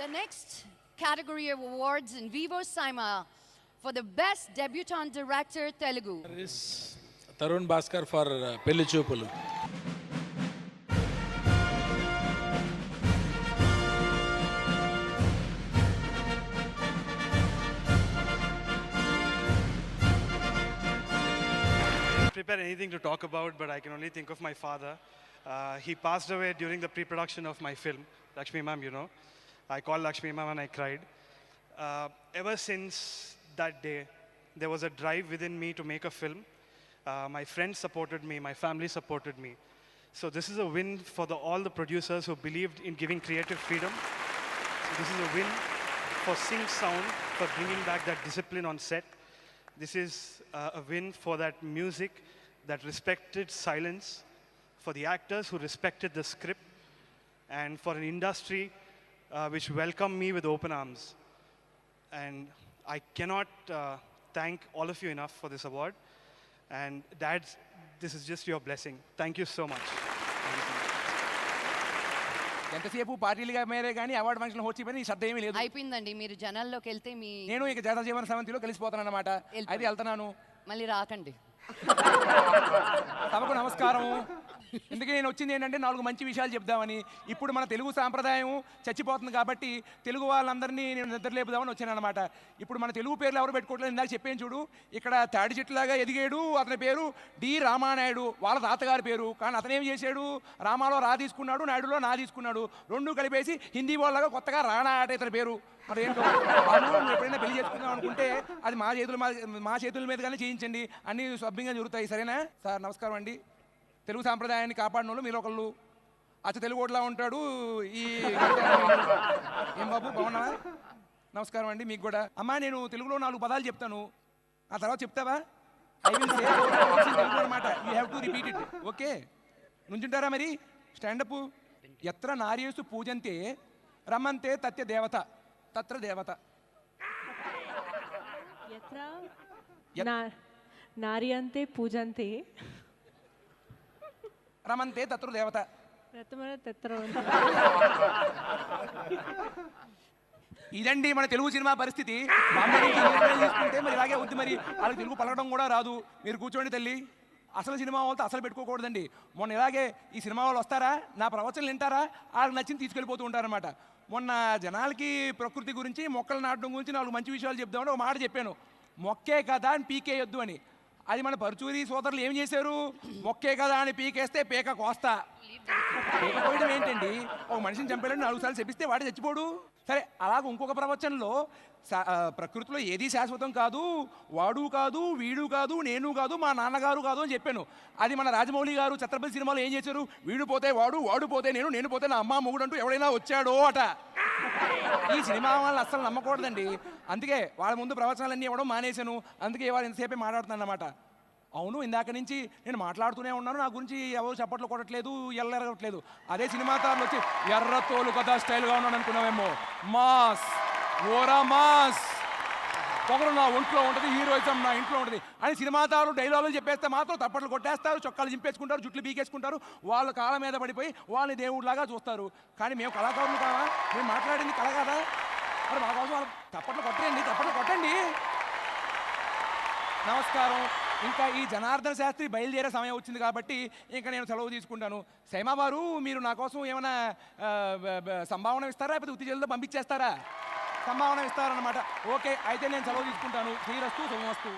The next category of awards in Vivo Cinema for the best debutant director Telugu. There is Tarun Bhaskar for Pelli Choopulu. Prepare anything to talk about, but I can only think of my father. He passed away during the pre-production of my film, Lakshmi Ma'am, you know. I called Lakshmi Ma'am and I cried. Ever since that day, there was a drive within me to make a film. My friends supported me, my family supported me. So this is a win for all the producers who believed in giving creative freedom. So this is a win for Sync Sound, for bringing back that discipline on set. This is a win for that music that respected silence, for the actors who respected the script, and for an industry which welcomed me with open arms. And I cannot thank all of you enough for this award. And dads, this is just your blessing. Thank you so much. ఎంతసేపు పార్టీలుగా మేరే కానీ award function వచ్చి పని శ్రద్ధ ఏమీ లేదు. అయిపోయిందండి. మీరు జనాల్లోకి వెళ్తే నేను ఇక జన జీవన సమితిలో కలిసిపోతాను అన్నమాట. అయితే వెళ్తున్నాను. మళ్ళీ రాకండి. సభకు నమస్కారం. ఎందుకు నేను వచ్చింది ఏంటంటే 4 మంచి విషయాలు చెప్దామని. ఇప్పుడు మన తెలుగు సాంప్రదాయం చచ్చిపోతుంది కాబట్టి తెలుగు వాళ్ళందరినీ నేను నిద్రలేపుదామని వచ్చాను అనమాట. ఇప్పుడు మన తెలుగు పేర్లు ఎవరు పెట్టుకోవట్లేదు. ఇందాక చెప్పాను చూడు, ఇక్కడ తాడి చెట్టులాగా ఎదిగాడు అతని పేరు డి రామానాయుడు, వాళ్ళ తాతగారి పేరు. కానీ అతను ఏం చేశాడు, రామాలో రా తీసుకున్నాడు, నాయుడులో నా తీసుకున్నాడు, రెండు కలిపేసి హిందీ వాళ్ళగా కొత్తగా రాణా ఆట ఇతని పేరు. మరి ఏంటో ఎప్పుడైనా పెళ్లి చేసుకుందాం అనుకుంటే అది మా చేతుల మీదగానే చేయించండి, అన్నీ సభ్యంగా జరుగుతాయి. సరేనా సార్? నమస్కారం అండి. తెలుగు సాంప్రదాయాన్ని కాపాడిన వాళ్ళు మీరు ఒకళ్ళు. అచ్చ తెలుగు ఓట్లా ఉంటాడు ఈ ఏం బాబు, బాగున్నావా? నమస్కారం అండి మీకు కూడా. అమ్మా నేను తెలుగులో 4 పదాలు చెప్తాను, ఆ తర్వాత చెప్తావా? ఐ విల్ సే తెలుగు అనమాట. You have to repeat it. Okay, నుంచుంటారా మరి? స్టాండప్. ఎత్ర నార్యేసు పూజంతే రమ్మంతే తత్య దేవత తత్ర దేవత. నార్యంతే పూజంతే రమంతే తత్ర దేవత. ఇదండి మన తెలుగు సినిమా పరిస్థితి. తీసుకుంటే మరి ఇలాగే ఉంది. మరి వాళ్ళకి తెలుగు పలకడం కూడా రాదు. మీరు కూర్చోండి తల్లి. అసలు సినిమా వాళ్ళతో అసలు పెట్టుకోకూడదండి. మొన్న ఇలాగే ఈ సినిమా వాళ్ళు వస్తారా, నా ప్రవచనలు వింటారా, వాళ్ళకి నచ్చింది తీసుకెళ్ళిపోతూ ఉంటారనమాట. మొన్న జనాలకి ప్రకృతి గురించి, మొక్కలు నాటడం గురించి 4 మంచి విషయాలు చెప్దామని ఒక మాట చెప్పాను. మొక్కే కదా అని పీకేయొద్దు అని. అది మన పరుచూరి సోదరులు ఏం చేశారు, మొక్కే కదా అని పీకేస్తే పీక కోస్తా. పీక కోయడం ఏంటండి, ఒక మనిషిని చంపేయాలని 4 సార్లు చెప్పిస్తే వాడే చచ్చిపోడు. సరే, అలాగ ఇంకొక ప్రవచనంలో ప్రకృతిలో ఏది శాశ్వతం కాదు, వాడు కాదు, వీడు కాదు, నేను కాదు, మా నాన్నగారు కాదు అని చెప్పాను. అది మన రాజమౌళి గారు ఛత్రపతి సినిమాలో ఏం చేశారు, వీడు పోతే వాడు, వాడు పోతే నేను, నేను పోతే నా అమ్మ మొగుడు అంటూ ఎవడైనా వచ్చాడో అట. ఈ సినిమా వాళ్ళని అస్సలు నమ్మకూడదండి. అందుకే వాళ్ళ ముందు ప్రవచనాలన్నీ ఇవ్వడం మానేశాను. అందుకే వాళ్ళు ఇంతసేపే మాట్లాడుతున్నాను అన్నమాట. అవును, ఇందాక నుంచి నేను మాట్లాడుతూనే ఉన్నాను, నా గురించి ఎవరు చప్పట్లు కొట్టట్లేదు, ఎల్లెరగట్లేదు. అదే సినిమా తారులు వచ్చి ఎర్ర తోలు కదా స్టైల్గా ఉన్నాను అనుకున్నావేమో. మాస్, ఓరా మాస్, పొగరు నా ఒంట్లో ఉంటుంది, హీరోయిజం నా ఇంట్లో ఉంటుంది అని సినిమా తారులు డైలాగులు చెప్పేస్తే మాత్రం తప్పట్లు కొట్టేస్తారు, చొక్కాలు చింపేసుకుంటారు, జుట్లు బీకేసుకుంటారు, వాళ్ళ కాళ్ళ మీద పడిపోయి వాళ్ళని దేవుడిలాగా చూస్తారు. కానీ మేము కళాకారులు కావా? మేము మాట్లాడింది కళ కదా. మరి మా కోసం వాళ్ళు తప్పట్లు కొట్టండి, తప్పట్లు కొట్టండి. నమస్కారం. ఇంకా ఈ జనార్దన శాస్త్రి బయలుదేరే సమయం వచ్చింది కాబట్టి ఇంకా నేను సెలవు తీసుకుంటాను. సైమా వారు, మీరు నా కోసం ఏమైనా సంభావన ఇస్తారా, లేకపోతే ఉత్తి జల్లులో పంపించేస్తారా? సంభావన ఇస్తారన్నమాట. ఓకే, అయితే నేను సెలవు తీసుకుంటాను. శ్రీరస్తు శుభమస్తు.